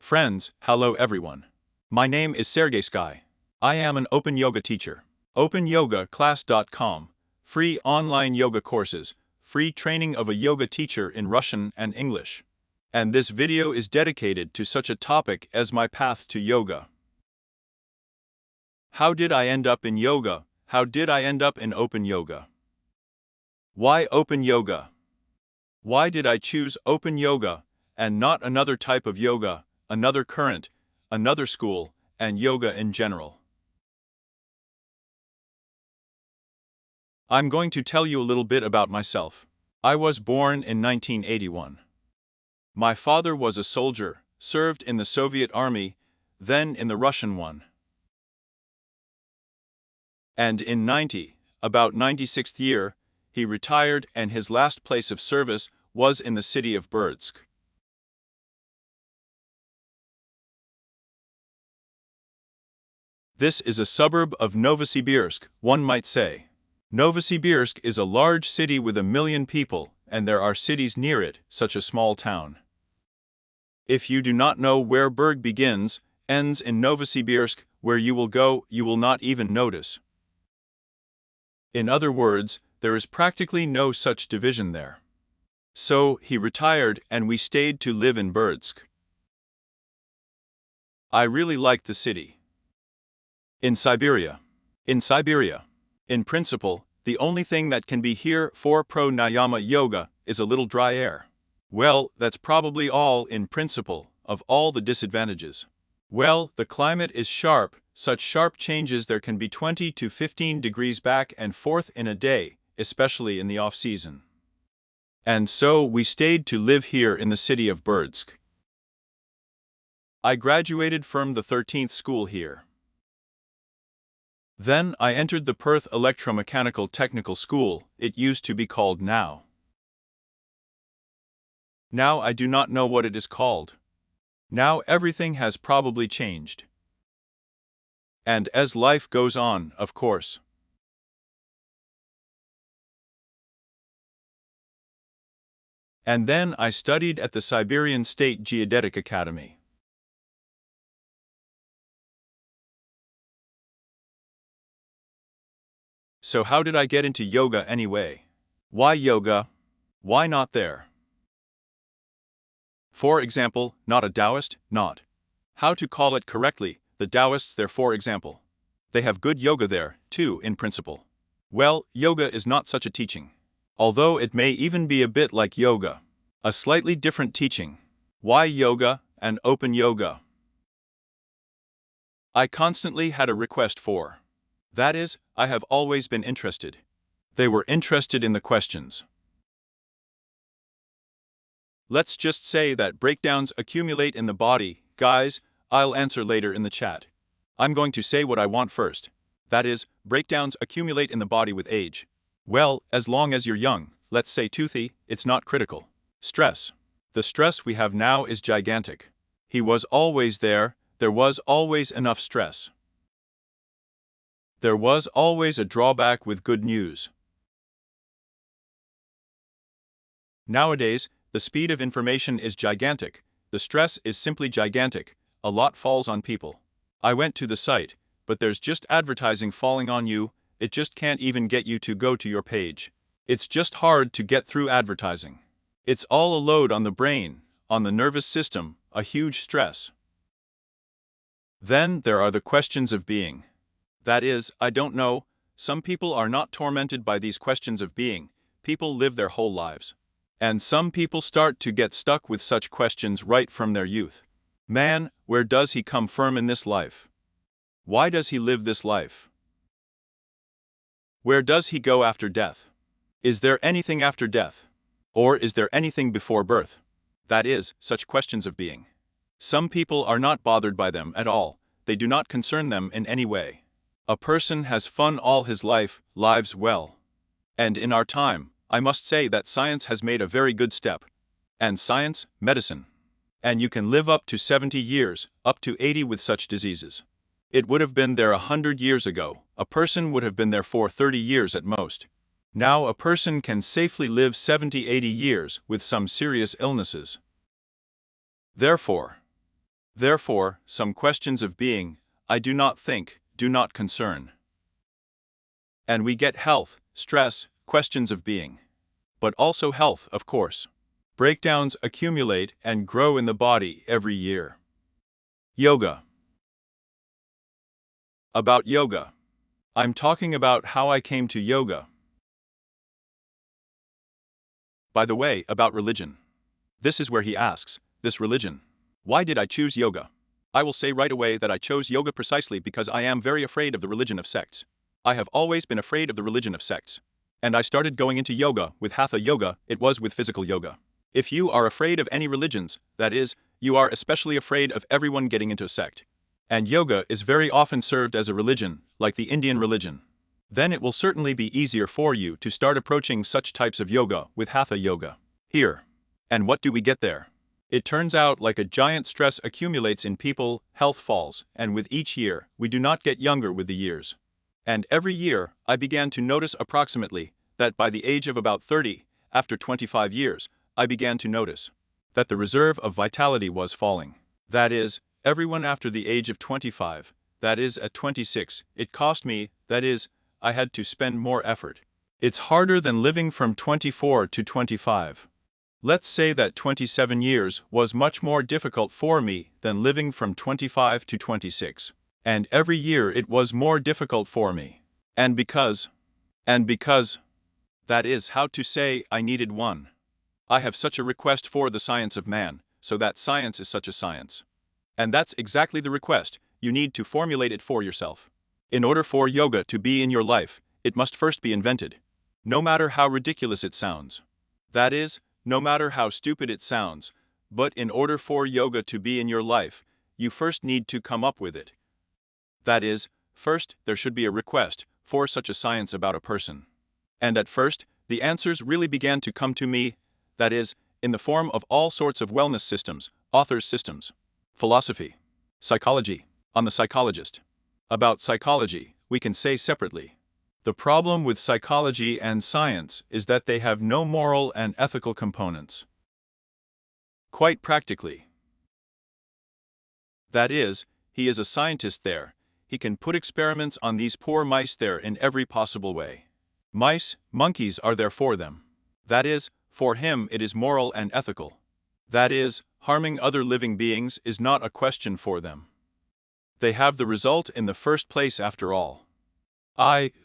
Friends, hello everyone. My name is Sergey Sky. I am an Open Yoga teacher. OpenYogaClass.com, free online yoga courses, free training of a yoga teacher in Russian and English. And this video is dedicated to such a topic as my path to yoga. How did I end up in yoga? How did I end up in Open Yoga? Why Open Yoga? Why did I choose Open Yoga and not another type of yoga, another current, another school, and yoga in general? I'm going to tell you a little bit about myself. I was born in 1981. My father was a soldier, served in the Soviet Army, then in the Russian one. And in about 96th year, he retired and his last place of service was in the city of Berdsk. This is a suburb of Novosibirsk, one might say. Novosibirsk is a large city with 1 million people, and there are cities near it, such a small town. If you do not know where Berg begins, ends in Novosibirsk, where you will go, you will not even notice. In other words, there is practically no such division there. So, he retired and we stayed to live in Berdsk. I really liked the city. In Siberia. In principle, the only thing that can be here for pranayama yoga is a little dry air. Well, that's probably all in principle, of all the disadvantages. Well, the climate is sharp, such sharp changes there can be 20 to 15 degrees back and forth in a day, especially in the off-season. And so we stayed to live here in the city of Berdsk. I graduated from the 13th school here. Then I entered the Perth Electromechanical Technical School, it used to be called now. Now I do not know what it is called. Now everything has probably changed. And as life goes on, of course. And then I studied at the Siberian State Geodetic Academy. So how did I get into yoga anyway? Why yoga? Why not there? For example, not a Taoist, not. How to call it correctly, the Taoists there for example. They have good yoga there, too, in principle. Well, yoga is not such a teaching. Although it may even be a bit like yoga. A slightly different teaching. Why yoga and Open Yoga? I constantly had a request for. That is, I have always been interested. They were interested in the questions. Let's just say that breakdowns accumulate in the body, guys. I'll answer later in the chat. I'm going to say what I want first. That is, breakdowns accumulate in the body with age. Well, as long as you're young, let's say toothy, it's not critical. Stress. The stress we have now is gigantic. He was always there was always enough stress. There was always a drawback with good news. Nowadays, the speed of information is gigantic, the stress is simply gigantic, a lot falls on people. I went to the site, but there's just advertising falling on you, it just can't even get you to go to your page. It's just hard to get through advertising. It's all a load on the brain, on the nervous system, a huge stress. Then there are the questions of being. That is, I don't know, some people are not tormented by these questions of being, people live their whole lives. And some people start to get stuck with such questions right from their youth. Man, where does he come from in this life? Why does he live this life? Where does he go after death? Is there anything after death? Or is there anything before birth? That is, such questions of being. Some people are not bothered by them at all, they do not concern them in any way. A person has fun all his life, lives well. And in our time, I must say that science has made a very good step. And science, medicine. And you can live up to 70 years, up to 80 with such diseases. It would have been there 100 years ago, a person would have been there for 30 years at most. Now a person can safely live 70-80 years with some serious illnesses. Therefore, Therefore, some questions of being, I do not think, do not concern. And we get health, stress, questions of being. But also health, of course. Breakdowns accumulate and grow in the body every year. Yoga. About yoga. I'm talking about how I came to yoga. By the way, about religion. This is where he asks, this religion. Why did I choose yoga? I will say right away that I chose yoga precisely because I am very afraid of the religion of sects. I have always been afraid of the religion of sects. And I started going into yoga with hatha yoga, it was with physical yoga. If you are afraid of any religions, that is, you are especially afraid of everyone getting into a sect. And yoga is very often served as a religion, like the Indian religion. Then it will certainly be easier for you to start approaching such types of yoga with hatha yoga. Here. And what do we get there? It turns out like a giant stress accumulates in people, health falls, and with each year, we do not get younger with the years. And every year, I began to notice approximately that by the age of about 30, after 25 years, I began to notice that the reserve of vitality was falling. That is, everyone after the age of 25, that is, at 26, it cost me, that is, I had to spend more effort. It's harder than living from 24 to 25. Let's say that 27 years was much more difficult for me than living from 25 to 26. And every year it was more difficult for me. And because, that is how to say I needed one. I have such a request for the science of man, so that science is such a science. And that's exactly the request, you need to formulate it for yourself. In order for yoga to be in your life, it must first be invented. No matter how ridiculous it sounds. That is, no matter how stupid it sounds, but in order for yoga to be in your life, you first need to come up with it. That is, first, there should be a request for such a science about a person. And at first, the answers really began to come to me, that is, in the form of all sorts of wellness systems, authors' systems, philosophy, psychology, on the psychologist. About psychology, we can say separately. The problem with psychology and science is that they have no moral and ethical components. Quite practically. That is, he is a scientist there, he can put experiments on these poor mice there in every possible way. Mice, monkeys are there for them. That is, for him it is moral and ethical. That is, harming other living beings is not a question for them. They have the result in the first place after all.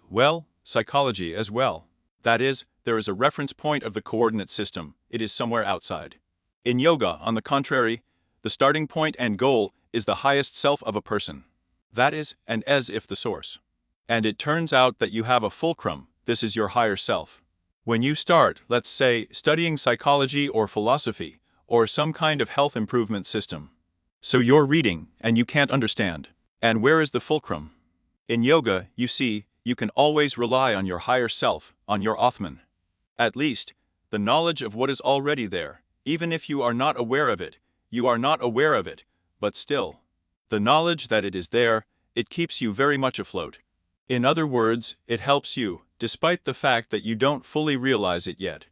Well, psychology as well. That is, there is a reference point of the coordinate system, it is somewhere outside. In yoga, on the contrary, the starting point and goal is the highest self of a person. That is, and as if the source. And it turns out that you have a fulcrum, this is your higher self. When you start, let's say, studying psychology or philosophy, or some kind of health improvement system. So you're reading, and you can't understand. And where is the fulcrum? In yoga, you see, you can always rely on your higher self, on your Atman. At least, the knowledge of what is already there, even if you are not aware of it, you are not aware of it, but still. The knowledge that it is there, it keeps you very much afloat. In other words, it helps you, despite the fact that you don't fully realize it yet.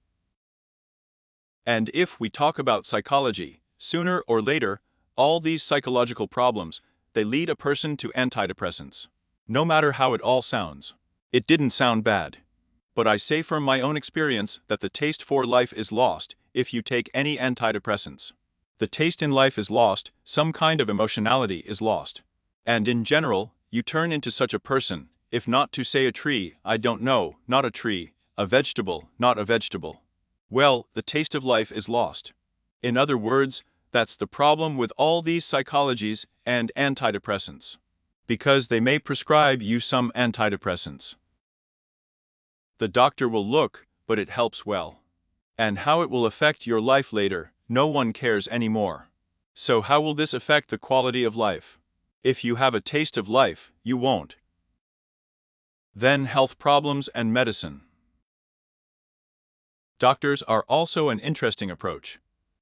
And if we talk about psychology, sooner or later, all these psychological problems, they lead a person to antidepressants. No matter how it all sounds. It didn't sound bad. But I say from my own experience that the taste for life is lost if you take any antidepressants. The taste in life is lost, some kind of emotionality is lost. And in general, you turn into such a person, if not to say a tree, I don't know, not a tree, a vegetable, not a vegetable. Well, the taste of life is lost. In other words, that's the problem with all these psychologies and antidepressants. Because they may prescribe you some antidepressants. The doctor will look, but it helps well. And how it will affect your life later, no one cares anymore. So how will this affect the quality of life? If you have a taste of life, you won't. Then health problems and medicine. Doctors are also an interesting approach.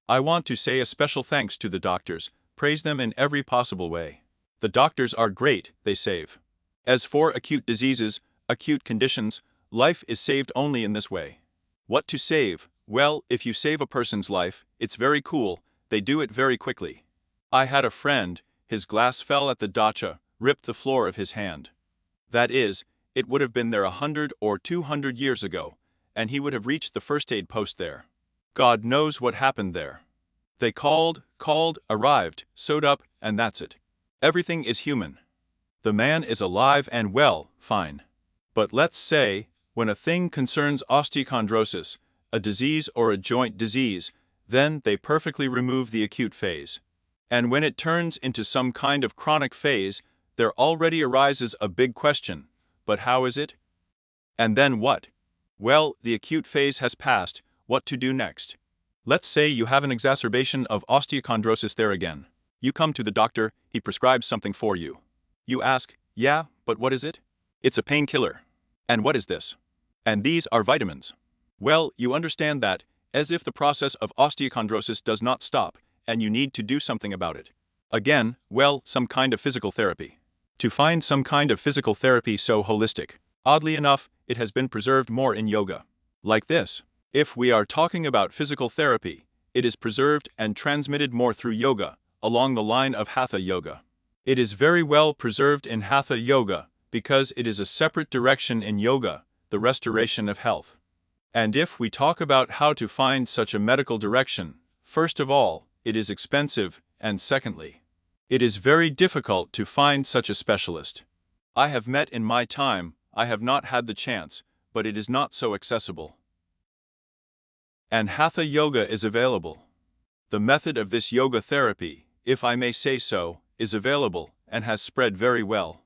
I want to say a special thanks to the doctors, praise them in every possible way. The doctors are great, they save. As for acute diseases, acute conditions, life is saved only in this way. What to save? Well, if you save a person's life, it's very cool, they do it very quickly. I had a friend, his glass fell at the dacha, ripped the floor of his hand. That is, it would have been there 100 or 200 years ago, and he would have reached the first aid post there. God knows what happened there. They called, arrived, sewed up, and that's it. Everything is human. The man is alive and well, fine. But let's say, when a thing concerns osteochondrosis, a disease or a joint disease, then they perfectly remove the acute phase. And when it turns into some kind of chronic phase, there already arises a big question, but how is it? And then what? Well, the acute phase has passed, what to do next? Let's say you have an exacerbation of osteochondrosis there again. You come to the doctor, he prescribes something for you. You ask, yeah, but what is it? It's a painkiller. And what is this? And these are vitamins. Well, you understand that, as if the process of osteochondrosis does not stop, and you need to do something about it. Again, well, some kind of physical therapy. To find some kind of physical therapy so holistic, oddly enough, it has been preserved more in yoga. Like this. If we are talking about physical therapy, it is preserved and transmitted more through yoga, along the line of Hatha Yoga. It is very well preserved in Hatha Yoga, because it is a separate direction in yoga, the restoration of health. And if we talk about how to find such a medical direction, first of all, it is expensive, and secondly, it is very difficult to find such a specialist. I have met in my time, I have not had the chance, but it is not so accessible. And Hatha Yoga is available. The method of this yoga therapy, if I may say so, is available and has spread very well.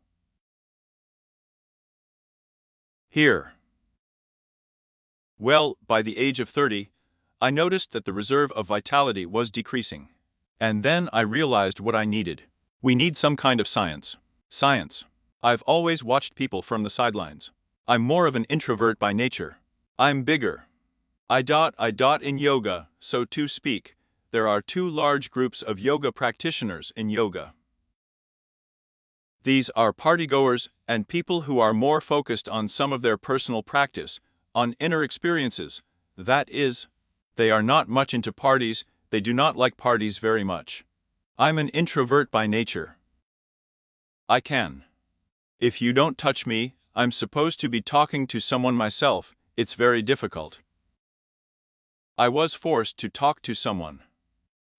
Here. Well, by the age of 30, I noticed that the reserve of vitality was decreasing. And then I realized what I needed. We need some kind of science. Science. I've always watched people from the sidelines. I'm more of an introvert by nature. I'm bigger. In yoga, so to speak, there are two large groups of yoga practitioners in yoga. These are partygoers and people who are more focused on some of their personal practice, on inner experiences, that is, they are not much into parties, they do not like parties very much. I'm an introvert by nature. I can. If you don't touch me, I'm supposed to be talking to someone myself, it's very difficult. I was forced to talk to someone.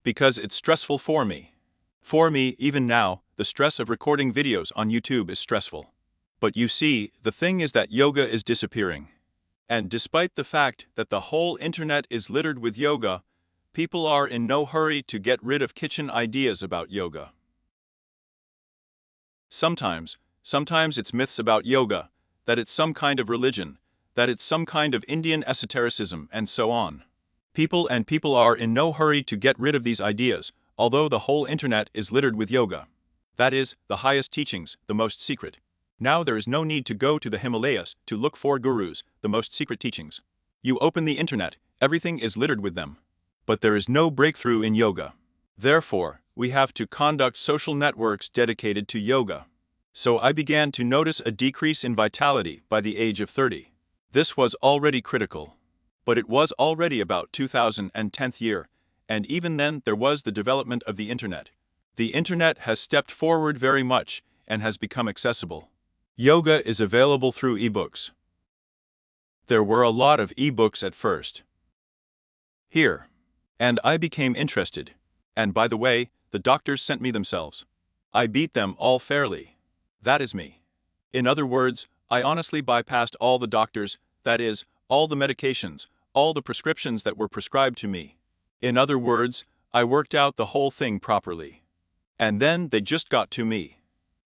Because it's stressful for me. For me, even now, the stress of recording videos on YouTube is stressful. But you see, the thing is that yoga is disappearing. And despite the fact that the whole internet is littered with yoga, people are in no hurry to get rid of kitchen ideas about yoga. Sometimes it's myths about yoga, that it's some kind of religion, that it's some kind of Indian esotericism, and so on. People are in no hurry to get rid of these ideas, although the whole internet is littered with yoga. That is, the highest teachings, the most secret. Now there is no need to go to the Himalayas to look for gurus, the most secret teachings. You open the internet, everything is littered with them. But there is no breakthrough in yoga. Therefore, we have to conduct social networks dedicated to yoga. So I began to notice a decrease in vitality by the age of 30. This was already critical. But it was already about 2010th year, and even then there was the development of the internet. The internet has stepped forward very much and has become accessible. Yoga is available through ebooks. There were a lot of ebooks at first. Here. And I became interested. And by the way, the doctors sent me themselves. I beat them all fairly. That is me. In other words, I honestly bypassed all the doctors, that is, all the medications, all the prescriptions that were prescribed to me. In other words, I worked out the whole thing properly. And then they just got to me.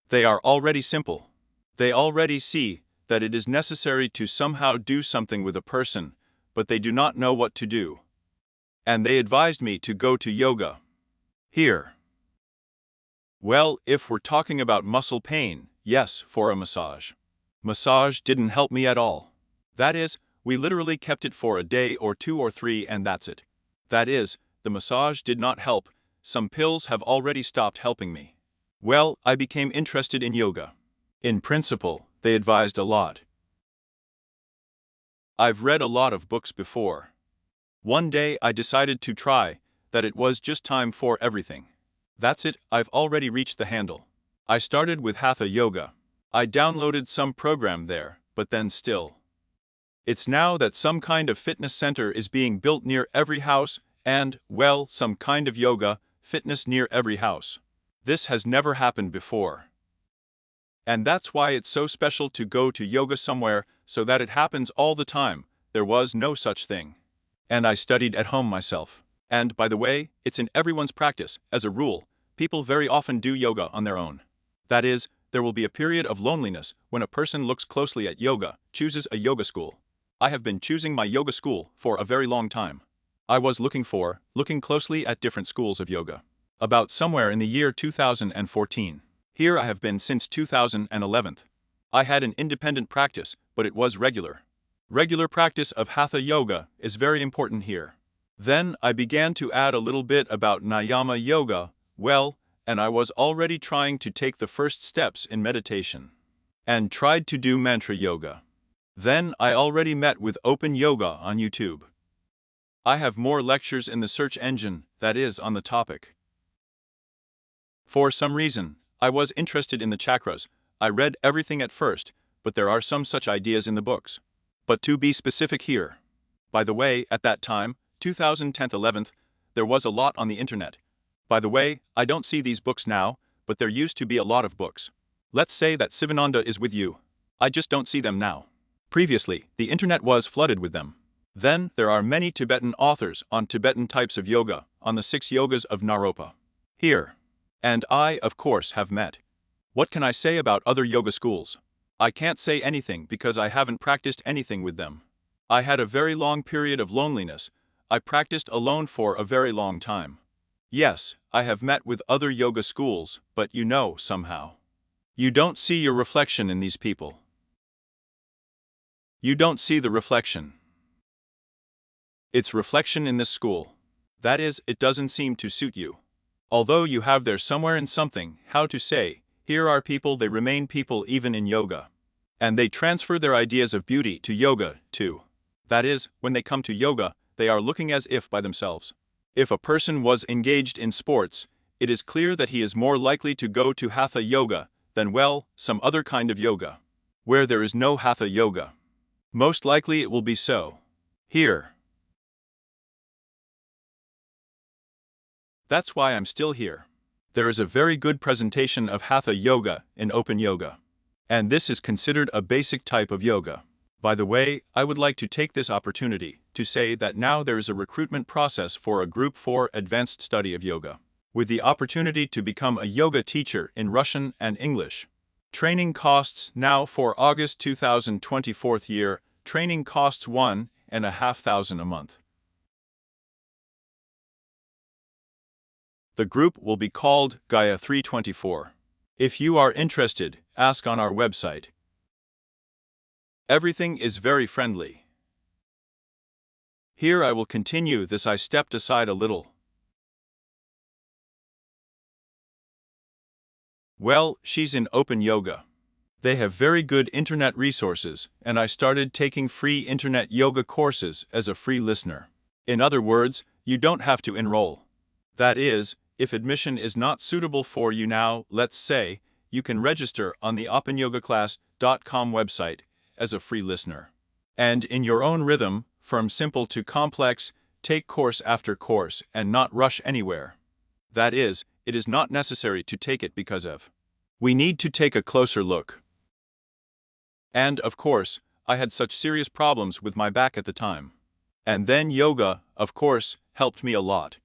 They are already simple. They already see that it is necessary to somehow do something with a person, but they do not know what to do. And they advised me to go to yoga. Here. Well, if we're talking about muscle pain, yes, for a massage. Massage didn't help me at all. That is, we literally kept it for a day or 2 or 3 and that's it. That is, the massage did not help, some pills have already stopped helping me. Well, I became interested in yoga. In principle, they advised a lot. I've read a lot of books before. One day I decided to try, that it was just time for everything. That's it, I've already reached the handle. I started with Hatha Yoga. I downloaded some program there, but then still. It's now that some kind of fitness center is being built near every house and, well, some kind of yoga, fitness near every house. This has never happened before. And that's why it's so special to go to yoga somewhere so that it happens all the time. There was no such thing. And I studied at home myself. And, by the way, it's in everyone's practice. As a rule, people very often do yoga on their own. That is, there will be a period of loneliness when a person looks closely at yoga, chooses a yoga school. I have been choosing my yoga school for a very long time. I was looking closely at different schools of yoga. About somewhere in the year 2014. Here I have been since 2011. I had an independent practice, but it was regular. Regular practice of Hatha Yoga is very important here. Then I began to add a little bit about Niyama Yoga, well, and I was already trying to take the first steps in meditation. And tried to do mantra yoga. Then I already met with Open Yoga on YouTube. I have more lectures in the search engine, that is, on the topic. For some reason, I was interested in the chakras. I read everything at first, but there are some such ideas in the books. But to be specific here. By the way, at that time, 2010-11, there was a lot on the internet. By the way, I don't see these books now, but there used to be a lot of books. Let's say that Sivananda is with you. I just don't see them now. Previously, the internet was flooded with them. Then, there are many Tibetan authors on Tibetan types of yoga, on the 6 yogas of Naropa. Here. And I, of course, have met. What can I say about other yoga schools? I can't say anything because I haven't practiced anything with them. I had a very long period of loneliness. I practiced alone for a very long time. Yes, I have met with other yoga schools, but you know, somehow. You don't see your reflection in these people. You don't see the reflection. It's reflection in this school. That is, it doesn't seem to suit you. Although you have there somewhere in something, how to say, here are people, they remain people even in yoga. And they transfer their ideas of beauty to yoga, too. That is, when they come to yoga, they are looking as if by themselves. If a person was engaged in sports, it is clear that he is more likely to go to Hatha Yoga than, well, some other kind of yoga. Where there is no Hatha Yoga. Most likely it will be so. Here. That's why I'm still here. There is a very good presentation of Hatha Yoga in Open Yoga. And this is considered a basic type of yoga. By the way, I would like to take this opportunity to say that now there is a recruitment process for a Group 4 advanced study of yoga, with the opportunity to become a yoga teacher in Russian and English. Training costs now for August 2024 year, training costs $1,500 a month. The group will be called Gaia 324. If you are interested, ask on our website. Everything is very friendly. Here I will continue this. I stepped aside a little. Well, she's in Open Yoga. They have very good internet resources, and I started taking free internet yoga courses as a free listener. In other words, you don't have to enroll. That is, if admission is not suitable for you now, let's say, you can register on the opanyogaclass.com website as a free listener. And in your own rhythm, from simple to complex, take course after course and not rush anywhere. That is, it is not necessary to take it because of. We need to take a closer look. And, of course, I had such serious problems with my back at the time. And then yoga, of course, helped me a lot.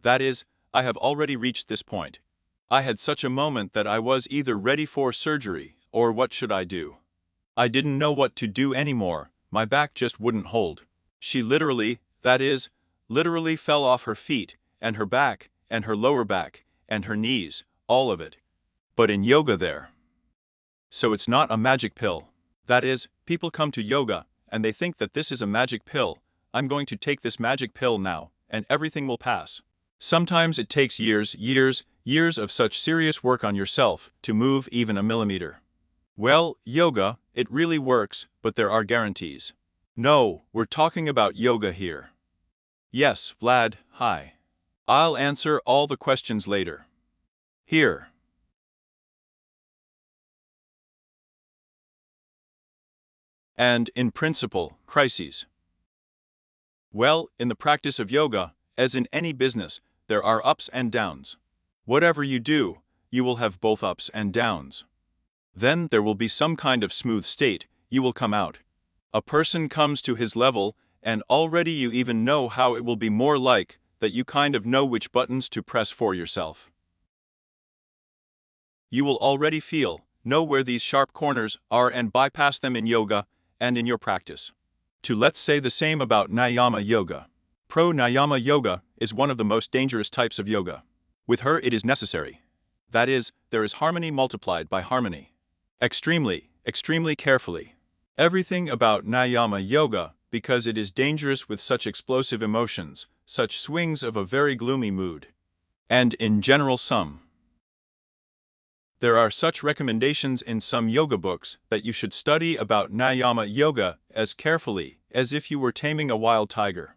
That is, I have already reached this point. I had such a moment that I was either ready for surgery, or what should I do? I didn't know what to do anymore, my back just wouldn't hold. She literally, that is, literally fell off her feet, and her back, and her lower back, and her knees, all of it. But in yoga there. So it's not a magic pill. That is, people come to yoga, and they think that this is a magic pill. I'm going to take this magic pill now, and everything will pass. Sometimes it takes years of such serious work on yourself to move even a millimeter. Well, yoga, it really works, but there are guarantees. No, we're talking about yoga here. Yes, Vlad, hi. I'll answer all the questions later. Here. And, in principle, crises. Well, in the practice of yoga, as in any business, there are ups and downs. Whatever you do, you will have both ups and downs. Then there will be some kind of smooth state, you will come out. A person comes to his level, and already you even know how it will be more like that you kind of know which buttons to press for yourself. You will already know where these sharp corners are and bypass them in yoga and in your practice. Let's say the same about Niyama Yoga. Pranayama Yoga is one of the most dangerous types of yoga. With her it is necessary. That is, there is harmony multiplied by harmony. Extremely, extremely carefully. Everything about Niyama Yoga, because it is dangerous with such explosive emotions, such swings of a very gloomy mood. And in general there are such recommendations in some yoga books that you should study about Niyama Yoga as carefully as if you were taming a wild tiger.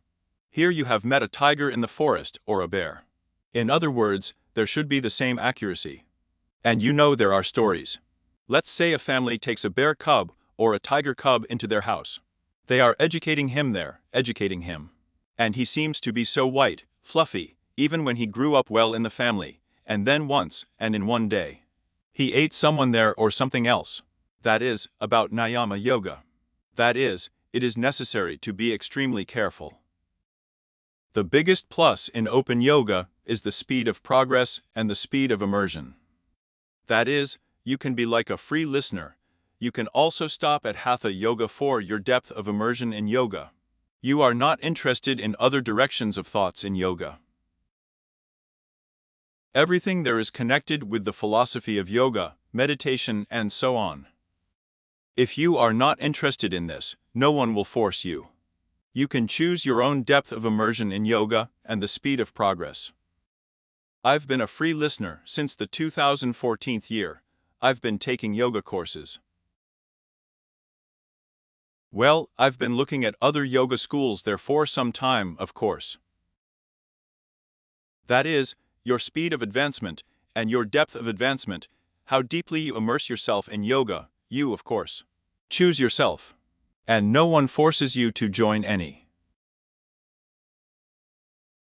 Here you have met a tiger in the forest or a bear. In other words, there should be the same accuracy. And you know there are stories. Let's say a family takes a bear cub or a tiger cub into their house. They are educating him. And he seems to be so white, fluffy, even when he grew up well in the family, and then once, and in one day, he ate someone there or something else. That is, about Niyama Yoga. That is, it is necessary to be extremely careful. The biggest plus in open yoga is the speed of progress and the speed of immersion. That is, you can be like a free listener. You can also stop at Hatha Yoga for your depth of immersion in yoga. You are not interested in other directions of thoughts in yoga. Everything there is connected with the philosophy of yoga, meditation, and so on. If you are not interested in this, no one will force you. You can choose your own depth of immersion in yoga and the speed of progress. I've been a free listener since the 2014 year. I've been taking yoga courses. Well, I've been looking at other yoga schools there for some time, of course. That is, your speed of advancement and your depth of advancement, how deeply you immerse yourself in yoga, you, of course, choose yourself. And no one forces you to join any.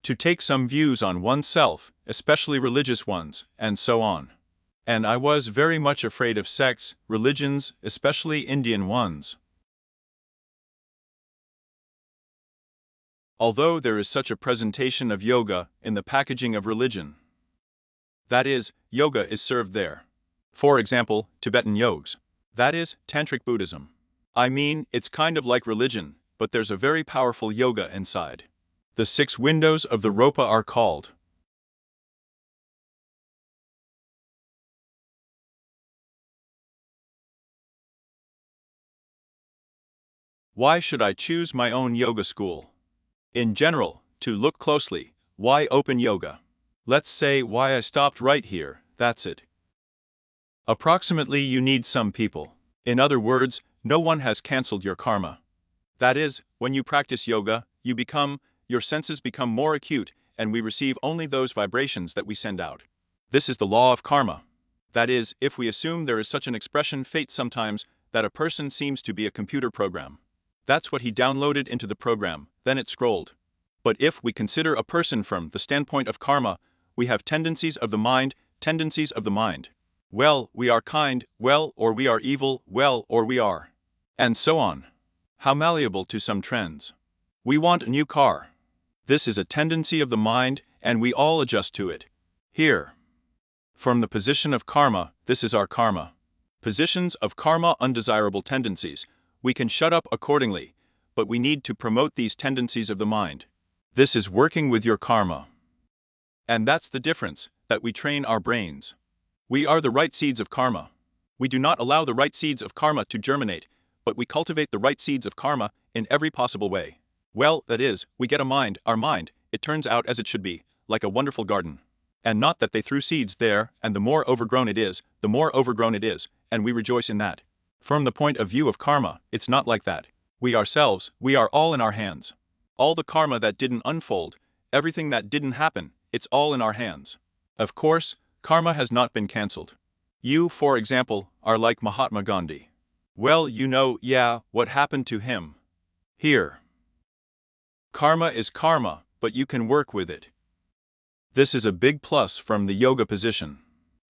To take some views on oneself, especially religious ones, and so on. And I was very much afraid of sects, religions, especially Indian ones. Although there is such a presentation of yoga in the packaging of religion. That is, yoga is served there. For example, Tibetan yogs. That is, Tantric Buddhism. I mean, it's kind of like religion, but there's a very powerful yoga inside. The 6 windows of the Ropa are called. Why should I choose my own yoga school? In general, to look closely, why open yoga? Let's say why I stopped right here, that's it. Approximately you need some people. In other words, no one has cancelled your karma. That is, when you practice yoga, your senses become more acute, and we receive only those vibrations that we send out. This is the law of karma. That is, if we assume there is such an expression fate sometimes, that a person seems to be a computer program. That's what he downloaded into the program, then it scrolled. But if we consider a person from the standpoint of karma, we have tendencies of the mind. Well, we are kind, well, or we are evil, well, or we are. And so on. How malleable to some trends. We want a new car. This is a tendency of the mind, and we all adjust to it. Here. From the position of karma, this is our karma. Positions of karma, undesirable tendencies. We can shut up accordingly, but we need to promote these tendencies of the mind. This is working with your karma. And that's the difference, that we train our brains. We are the right seeds of karma. We do not allow the right seeds of karma to germinate, but we cultivate the right seeds of karma in every possible way. Well, that is, we get our mind, it turns out as it should be, like a wonderful garden. And not that they threw seeds there, and the more overgrown it is, and we rejoice in that. From the point of view of karma, it's not like that. We ourselves, we are all in our hands. All the karma that didn't unfold, everything that didn't happen, it's all in our hands. Of course, karma has not been cancelled. You, for example, are like Mahatma Gandhi. Well, what happened to him. Here. Karma is karma, but you can work with it. This is a big plus from the yoga position.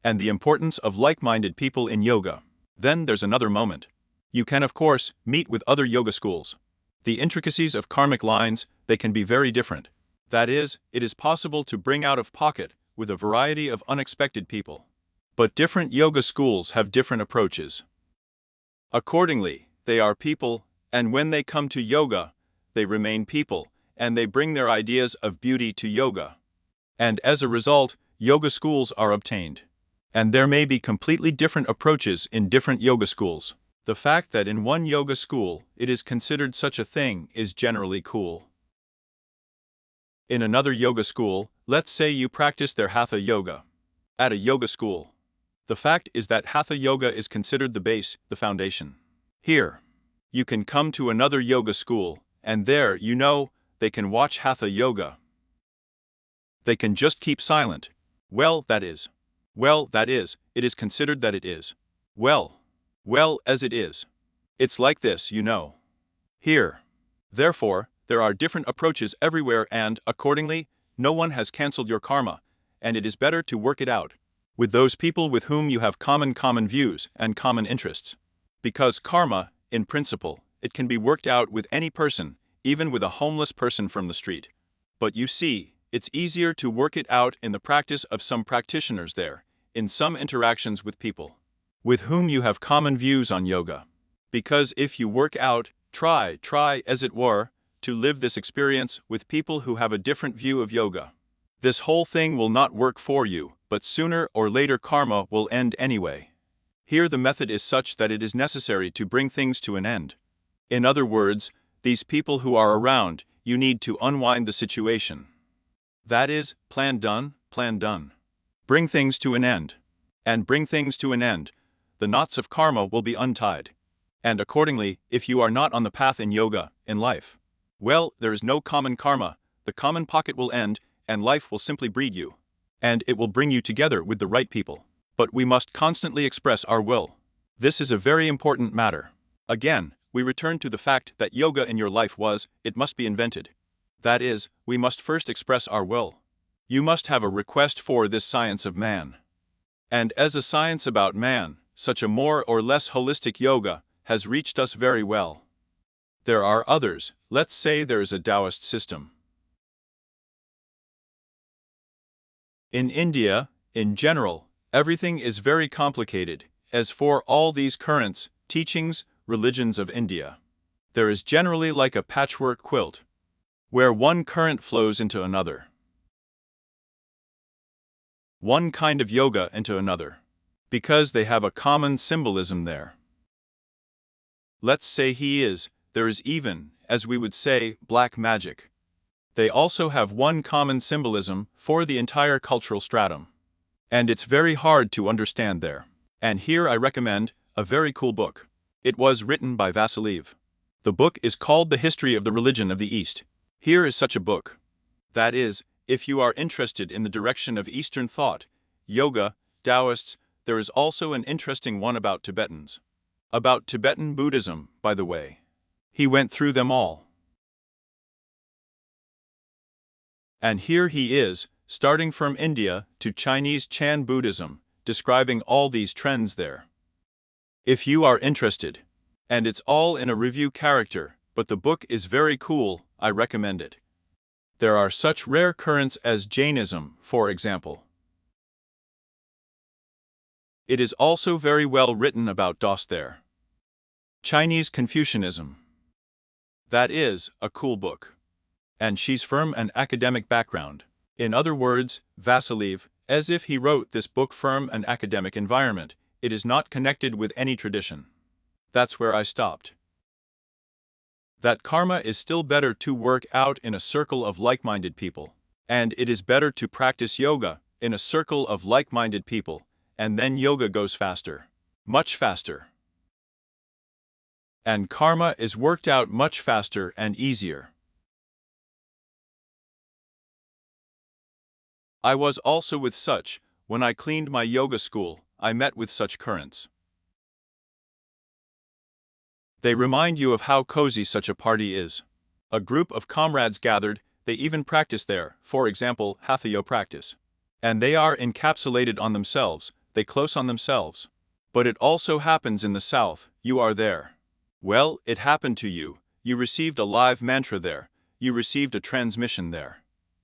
And the importance of like-minded people in yoga. Then there's another moment. You can, of course, meet with other yoga schools. The intricacies of karmic lines, they can be very different. That is, it is possible to bring out of pocket with a variety of unexpected people. But different yoga schools have different approaches. Accordingly, they are people, and when they come to yoga, they remain people, and they bring their ideas of beauty to yoga. And as a result, yoga schools are obtained. And there may be completely different approaches in different yoga schools. The fact that in one yoga school it is considered such a thing is generally cool. In another yoga school, let's say you practice their Hatha yoga. At a yoga school, the fact is that Hatha yoga is considered the base, the foundation. Here, you can come to another yoga school, and there, they can watch Hatha yoga. They can just keep silent. Well, that is, it is considered that it is. As it is. It's like this, Here. Therefore, there are different approaches everywhere and, accordingly, no one has cancelled your karma, and it is better to work it out with those people with whom you have common views and common interests. Because karma, in principle, it can be worked out with any person, even with a homeless person from the street. But you see, it's easier to work it out in the practice of some practitioners there, in some interactions with people with whom you have common views on yoga. Because if you work out, try, as it were, to live this experience with people who have a different view of yoga, this whole thing will not work for you, but sooner or later karma will end anyway. Here the method is such that it is necessary to bring things to an end. In other words, these people who are around, you need to unwind the situation. That is, plan done. Bring things to an end. And bring things to an end, the knots of karma will be untied. And accordingly, if you are not on the path in yoga, in life, well, there is no common karma, the common pocket will end, and life will simply breed you. And it will bring you together with the right people. But we must constantly express our will. This is a very important matter. Again, we return to the fact that yoga in your life it must be invented. That is, we must first express our will. You must have a request for this science of man. And as a science about man, such a more or less holistic yoga has reached us very well. There are others, let's say there is a Taoist system. In India, in general, everything is very complicated, as for all these currents, teachings, religions of India. There is generally like a patchwork quilt, where one current flows into another. One kind of yoga into another. Because they have a common symbolism there. Let's say there is even, as we would say, black magic. They also have one common symbolism for the entire cultural stratum. And it's very hard to understand there. And here I recommend a very cool book. It was written by Vasilev. The book is called The History of the Religion of the East. Here is such a book. That is, if you are interested in the direction of Eastern thought, yoga, Taoists, there is also an interesting one about Tibetans. About Tibetan Buddhism, by the way. He went through them all. And here he is, starting from India to Chinese Chan Buddhism, describing all these trends there. If you are interested, and it's all in a review character, but the book is very cool, I recommend it. There are such rare currents as Jainism, for example. It is also very well written about DOS there. Chinese Confucianism. That is a cool book. And she's from an academic background. In other words, Vasilev, as if he wrote this book from an academic environment, it is not connected with any tradition. That's where I stopped. That karma is still better to work out in a circle of like-minded people. And it is better to practice yoga in a circle of like-minded people, and then yoga goes faster. Much faster. And karma is worked out much faster and easier. I was also with such, When I cleaned my yoga school, I met with such currents. They remind you of how cozy such a party is. A group of comrades gathered, they even practice there, for example, Hatha Yoga practice. And they are encapsulated on themselves, they close on themselves. But it also happens in the south, you are there. Well, it happened to you, you received a live mantra there, you received a transmission there.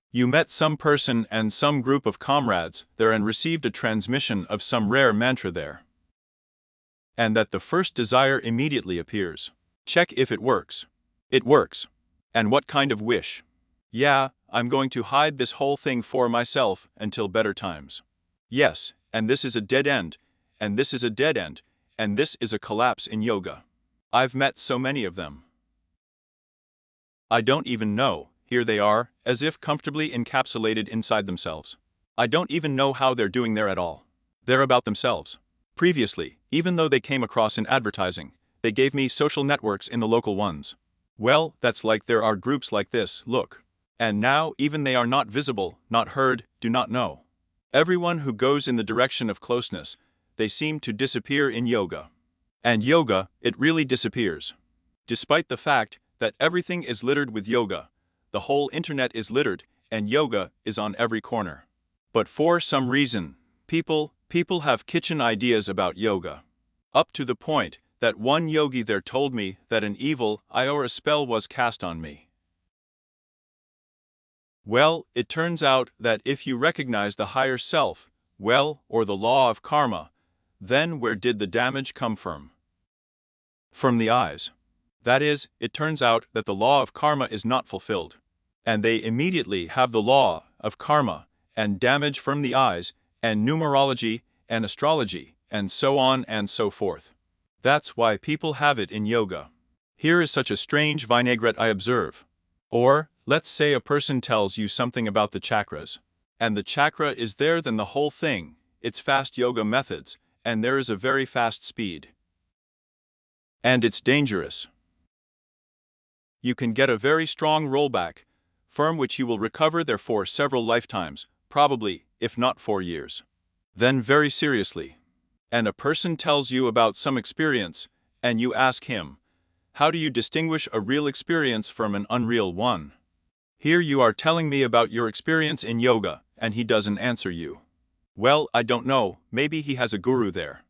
You met some person and some group of comrades there and received a transmission of some rare mantra there. And that the first desire immediately appears. Check if it works. It works. And what kind of wish? Yeah, I'm going to hide this whole thing for myself until better times. Yes, and this is a dead end, and this is a dead end, and this is a collapse in yoga. I've met so many of them. I don't even know, here they are, as if comfortably encapsulated inside themselves. I don't even know how they're doing there at all. They're about themselves. Previously, even though they came across in advertising, they gave me social networks in the local ones. Well, that's like there are groups like this, look. And now even they are not visible, not heard, do not know. Everyone who goes in the direction of closeness, they seem to disappear in yoga. And yoga, it really disappears. Despite the fact that everything is littered with yoga, the whole internet is littered, and yoga is on every corner. But for some reason, people have kitchen ideas about yoga. Up to the point that one yogi there told me that an evil Iora spell was cast on me. Well, it turns out that if you recognize the higher self, well, or the law of karma, then where did the damage come from? From the eyes. That is, it turns out that the law of karma is not fulfilled. And they immediately have the law of karma, and damage from the eyes, and numerology, and astrology, and so on and so forth. That's why people have it in yoga. Here is such a strange vinaigrette I observe. Or, let's say a person tells you something about the chakras. And the chakra is there, then the whole thing, it's fast yoga methods, and there is a very fast speed. And it's dangerous. You can get a very strong rollback, from which you will recover there for several lifetimes, probably, if not 4 years. Then very seriously. And a person tells you about some experience, and you ask him, how do you distinguish a real experience from an unreal one? Here you are telling me about your experience in yoga, and he doesn't answer you. Well, I don't know, maybe he has a guru there.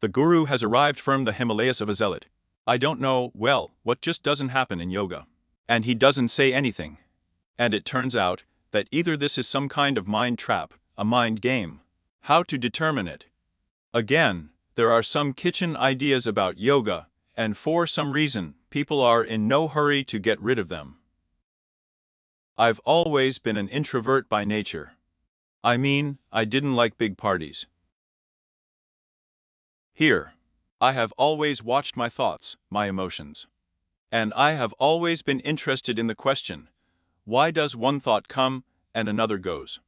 The guru has arrived from the Himalayas of a zealot. I don't know, well, what just doesn't happen in yoga. And he doesn't say anything. And it turns out that either this is some kind of mind trap, a mind game. How to determine it? Again, there are some kitchen ideas about yoga, and for some reason, people are in no hurry to get rid of them. I've always been an introvert by nature. I mean, I didn't like big parties. Here, I have always watched my thoughts, my emotions. And I have always been interested in the question, why does one thought come and another goes?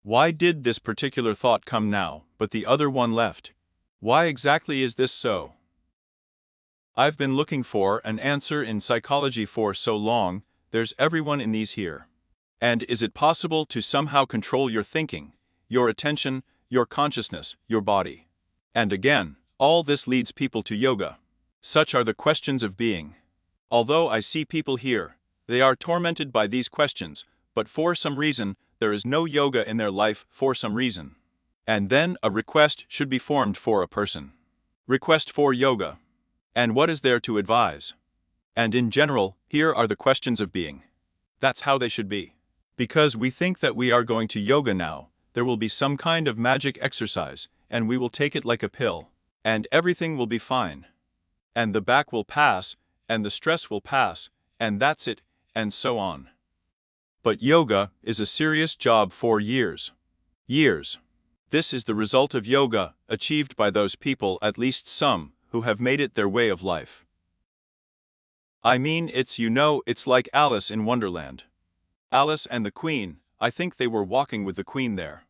Why did this particular thought come now, but the other one left? Why exactly is this so? I've been looking for an answer in psychology for so long, there's everyone in these here. And is it possible to somehow control your thinking, your attention, your consciousness, your body? And again, all this leads people to yoga. Such are the questions of being. Although I see people here, they are tormented by these questions, but for some reason, there is no yoga in their life for some reason. And then a request should be formed for a person. Request for yoga. And what is there to advise? And in general, here are the questions of being. That's how they should be. Because we think that we are going to yoga now, there will be some kind of magic exercise, and we will take it like a pill, and everything will be fine. And the back will pass, and the stress will pass, and that's it, and so on. But yoga is a serious job for years. Years. This is the result of yoga, achieved by those people, at least some, who have made it their way of life. I mean, it's like Alice in Wonderland. Alice and the Queen, I think they were walking with the Queen there.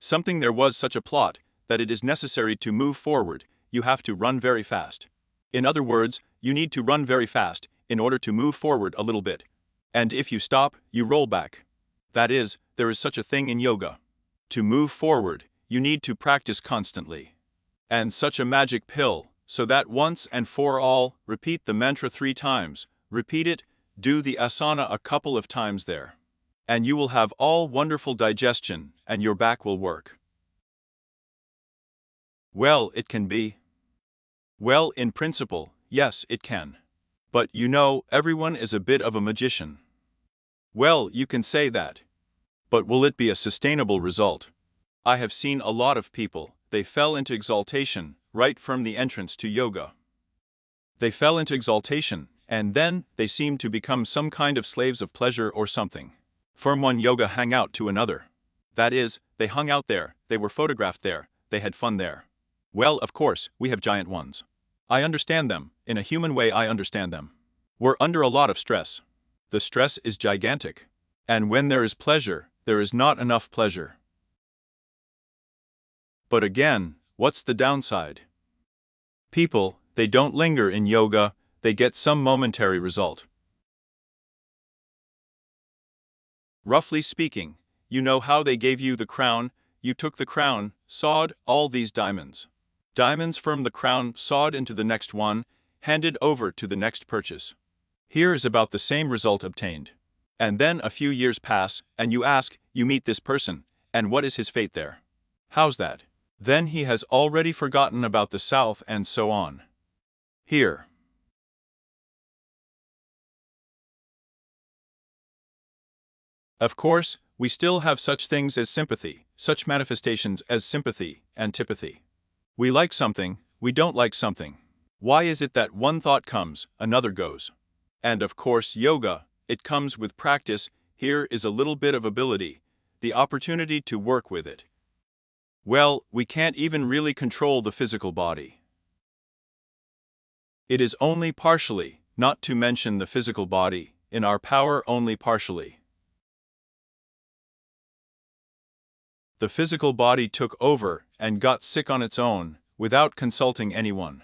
Something there was such a plot, that it is necessary to move forward, you have to run very fast. In other words, you need to run very fast, in order to move forward a little bit. And if you stop, you roll back. That is, there is such a thing in yoga. To move forward, you need to practice constantly. And such a magic pill, so that once and for all, repeat the mantra 3 times, repeat it, do the asana a couple of times there. And you will have all wonderful digestion, and your back will work. Well, it can be. Well, in principle, yes, it can. But you know, everyone is a bit of a magician. Well, you can say that. But will it be a sustainable result? I have seen a lot of people, they fell into exaltation, right from the entrance to yoga. They fell into exaltation, and then they seemed to become some kind of slaves of pleasure or something. From one yoga hangout to another. That is, they hung out there, they were photographed there, they had fun there. Well, of course, we have giant ones. I understand them, in a human way I understand them. We're under a lot of stress. The stress is gigantic. And when there is pleasure, there is not enough pleasure. But again, what's the downside? People, they don't linger in yoga, they get some momentary result. Roughly speaking, you know how they gave you the crown, you took the crown, sawed all these diamonds. Diamonds from the crown sawed into the next one, handed over to the next purchase. Here is about the same result obtained. And then a few years pass, and you ask, you meet this person, and what is his fate there? How's that? Then he has already forgotten about the South and so on. Here. Of course, we still have such things as sympathy, such manifestations as sympathy, antipathy. We like something, we don't like something. Why is it that one thought comes, another goes? And of course yoga, it comes with practice, here is a little bit of ability, the opportunity to work with it. Well, we can't even really control the physical body. It is only partially, not to mention the physical body, in our power only partially. The physical body took over and got sick on its own, without consulting anyone.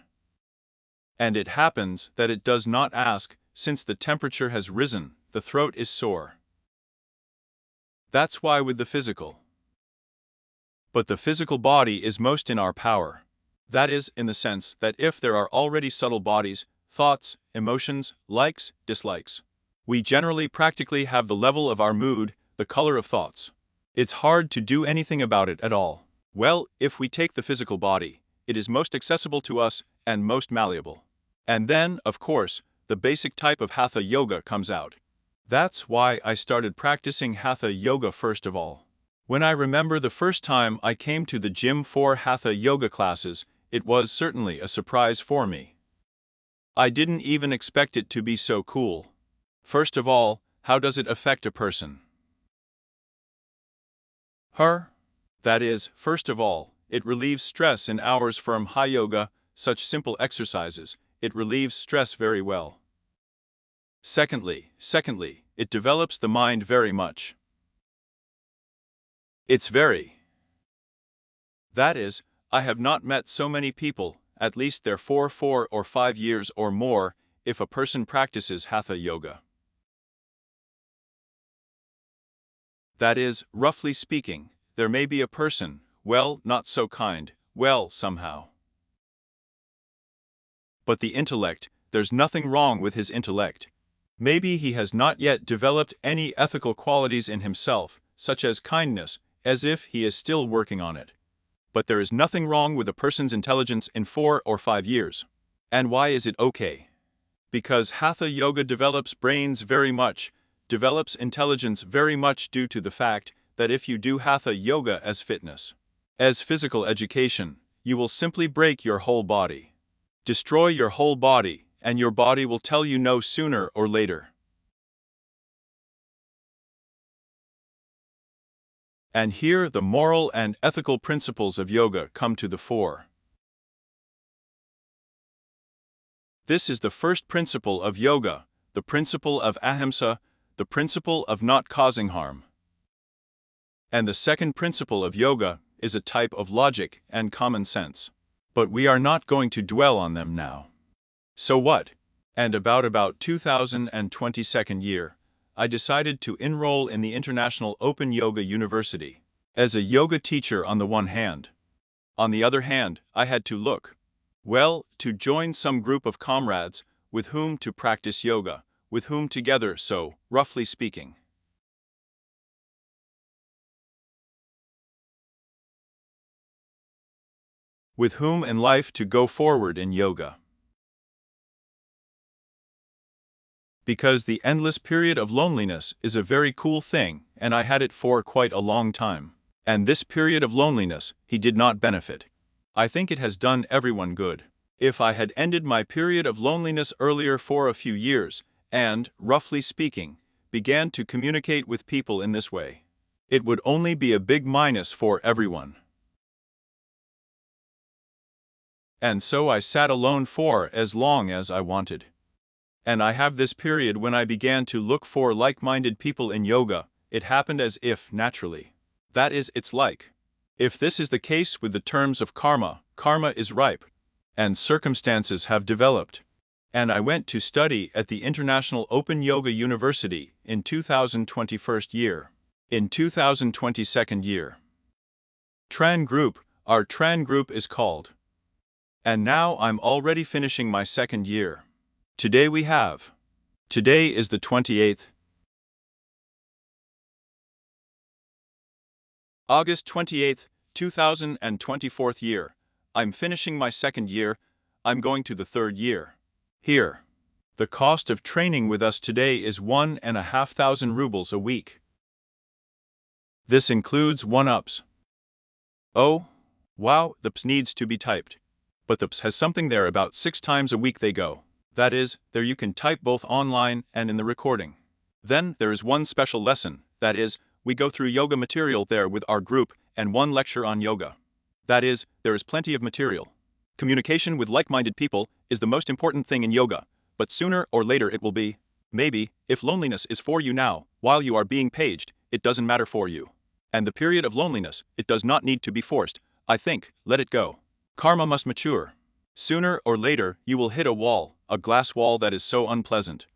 And it happens that it does not ask, since the temperature has risen, the throat is sore. That's why with the physical. But the physical body is most in our power. That is, in the sense that if there are already subtle bodies, thoughts, emotions, likes, dislikes, we generally practically have the level of our mood, the color of thoughts. It's hard to do anything about it at all. Well, if we take the physical body, it is most accessible to us and most malleable. And then, of course, the basic type of Hatha Yoga comes out. That's why I started practicing Hatha Yoga first of all. When I remember the first time I came to the gym for Hatha Yoga classes, it was certainly a surprise for me. I didn't even expect it to be so cool. First of all, how does it affect a person? Her? That is, first of all, it relieves stress in hours from high yoga, such simple exercises, it relieves stress very well. Secondly, it develops the mind very much. It's very. That is, I have not met so many people, at least they're 4 or 5 years or more, if a person practices Hatha Yoga. That is, roughly speaking, there may be a person, well, not so kind, well, somehow. But the intellect, there's nothing wrong with his intellect. Maybe he has not yet developed any ethical qualities in himself, such as kindness, as if he is still working on it. But there is nothing wrong with a person's intelligence in 4 or 5 years. And why is it okay? Because Hatha Yoga develops brains very much, develops intelligence very much due to the fact that if you do Hatha Yoga as fitness, as physical education, you will simply break your whole body. Destroy your whole body, and your body will tell you no sooner or later. And here the moral and ethical principles of yoga come to the fore. This is the first principle of yoga, the principle of ahimsa, the principle of not causing harm. And the second principle of yoga is a type of logic and common sense. But we are not going to dwell on them now. So what? And about 2022 year, I decided to enroll in the International Open Yoga University. as a yoga teacher on the one hand. On the other hand, I had to look, well, to join some group of comrades with whom to practice yoga, with whom together, so, roughly speaking. With whom in life to go forward in yoga. Because the endless period of loneliness is a very cool thing, and I had it for quite a long time. And this period of loneliness, he did not benefit. I think it has done everyone good. If I had ended my period of loneliness earlier for a few years, and, roughly speaking, began to communicate with people in this way, it would only be a big minus for everyone. And so I sat alone for as long as I wanted. And I have this period when I began to look for like-minded people in yoga. It happened as if naturally. That is, it's like. If this is the case with the terms of karma, karma is ripe, and circumstances have developed. And I went to study at the International Open Yoga University in 2021 year. In 2022 year. Tran Group, our Tran Group is called. And now I'm already finishing my second year. Today is the 28th. August 28th, 2024 year. I'm finishing my second year. I'm going to the third year. Here. The cost of training with us today is 1,500 rubles a week. This includes 1-ups. Oh, wow, the ps needs to be typed. But the ps has something there about 6 times a week they go. That is, there you can type both online and in the recording. Then there is one special lesson, that is, we go through yoga material there with our group and one lecture on yoga. That is, there is plenty of material. Communication with like-minded people is the most important thing in yoga, but sooner or later it will be. Maybe, if loneliness is for you now, while you are being paged, it doesn't matter for you. And the period of loneliness, it does not need to be forced. I think, let it go. Karma must mature. Sooner or later, you will hit a wall, a glass wall that is so unpleasant.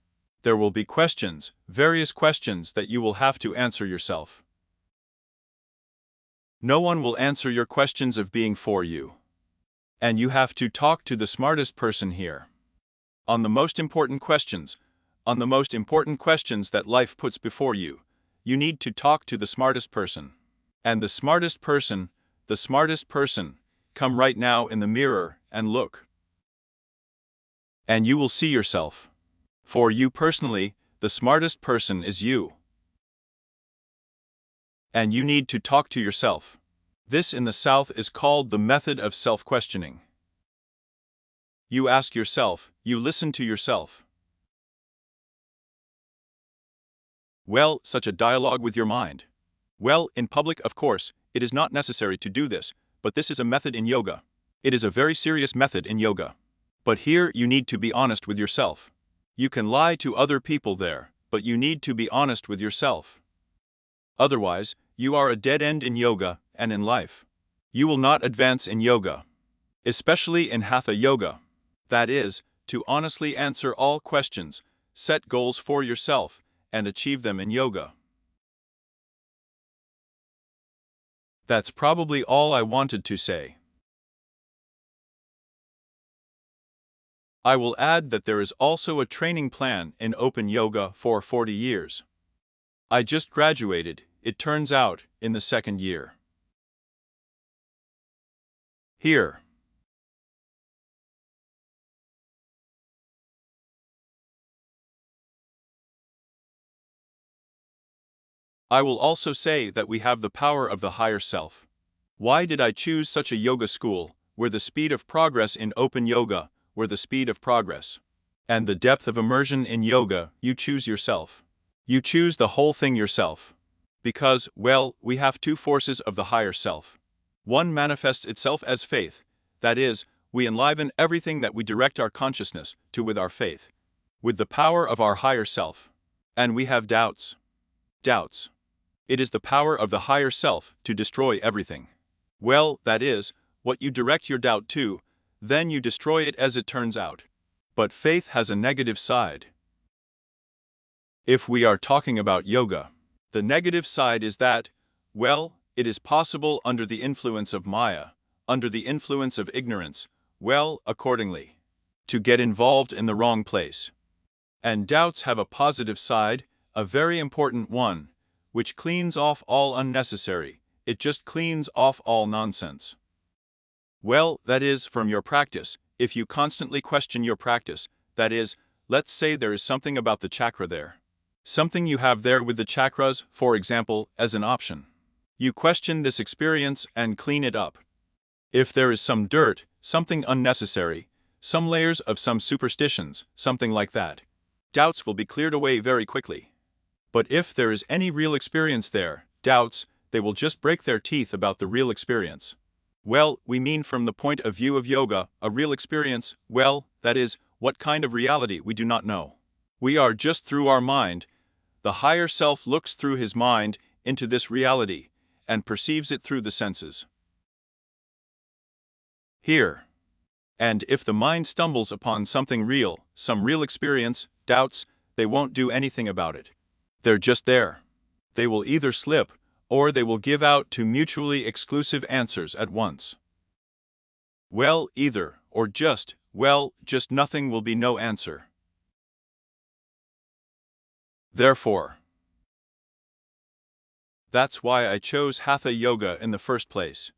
There will be questions, various questions that you will have to answer yourself. No one will answer your questions of being for you. And you have to talk to the smartest person here. On the most important questions that life puts before you, you need to talk to the smartest person. And the smartest person, come right now in the mirror and look. And you will see yourself. For you personally, the smartest person is you. And you need to talk to yourself. This in the South is called the method of self-questioning. You ask yourself, you listen to yourself. Well, such a dialogue with your mind. Well, in public, of course, it is not necessary to do this, but this is a method in yoga. It is a very serious method in yoga. But here you need to be honest with yourself. You can lie to other people there, but you need to be honest with yourself. Otherwise, you are a dead end in yoga and in life. You will not advance in yoga. Especially in Hatha Yoga. That is, to honestly answer all questions, set goals for yourself, and achieve them in yoga. That's probably all I wanted to say. I will add that there is also a training plan in Open Yoga for 40 years. I just graduated, it turns out, in the second year. Here. I will also say that we have the power of the higher self. Why did I choose such a yoga school, where the speed of progress in Open Yoga, where the speed of progress and the depth of immersion in yoga, you choose yourself. You choose the whole thing yourself. Because, well, we have two forces of the higher self. One manifests itself as faith, that is, we enliven everything that we direct our consciousness to with our faith, with the power of our higher self. And we have doubts. Doubts. It is the power of the higher self to destroy everything. Well, that is, what you direct your doubt to, then you destroy it as it turns out. But faith has a negative side. If we are talking about yoga, the negative side is that, well, It is possible under the influence of Maya, under the influence of ignorance, well, accordingly, to get involved in the wrong place. And doubts have a positive side, a very important one, which cleans off all unnecessary, it just cleans off all nonsense. Well, that is, from your practice, if you constantly question your practice, that is, let's say there is something about the chakra there. Something you have there with the chakras, for example, as an option. You question this experience and clean it up. If there is some dirt, something unnecessary, some layers of some superstitions, something like that, doubts will be cleared away very quickly. But if there is any real experience there, doubts, they will just break their teeth about the real experience. Well, we mean from the point of view of yoga, a real experience, well, that is, what kind of reality we do not know. We are just through our mind. The higher self looks through his mind into this reality and perceives it through the senses. Here. And if the mind stumbles upon something real, some real experience, doubts, they won't do anything about it. They're just there. They will either slip, or they will give out two mutually exclusive answers at once. Well, either, or just, well, just nothing will be no answer. Therefore, that's why I chose Hatha Yoga in the first place.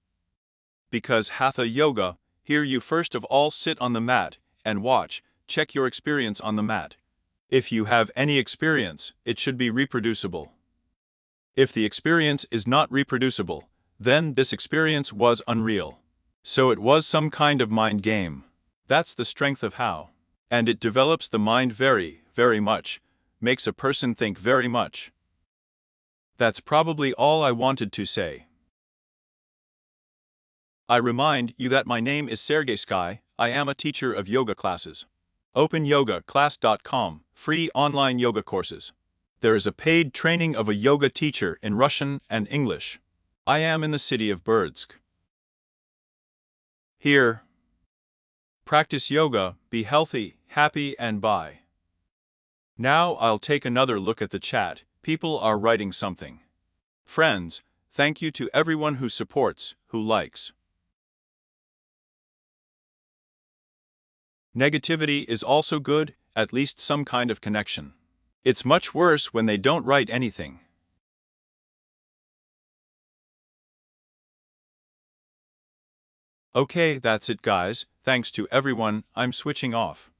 Because Hatha Yoga, here you first of all sit on the mat and watch, check your experience on the mat. If you have any experience, it should be reproducible. If the experience is not reproducible, then this experience was unreal. So it was some kind of mind game. That's the strength of how. And it develops the mind very, very much, makes a person think very much. That's probably all I wanted to say. I remind you that my name is Sergey Sky, I am a teacher of yoga classes. OpenYogaClass.com, free online yoga courses. There is a paid training of a yoga teacher in Russian and English. I am in the city of Berdsk. Here. Practice yoga, be healthy, happy, and bye. Now I'll take another look at the chat. People are writing something. Friends, thank you to everyone who supports, who likes. Negativity is also good, at least some kind of connection. It's much worse when they don't write anything. Okay, that's it guys, thanks to everyone, I'm switching off.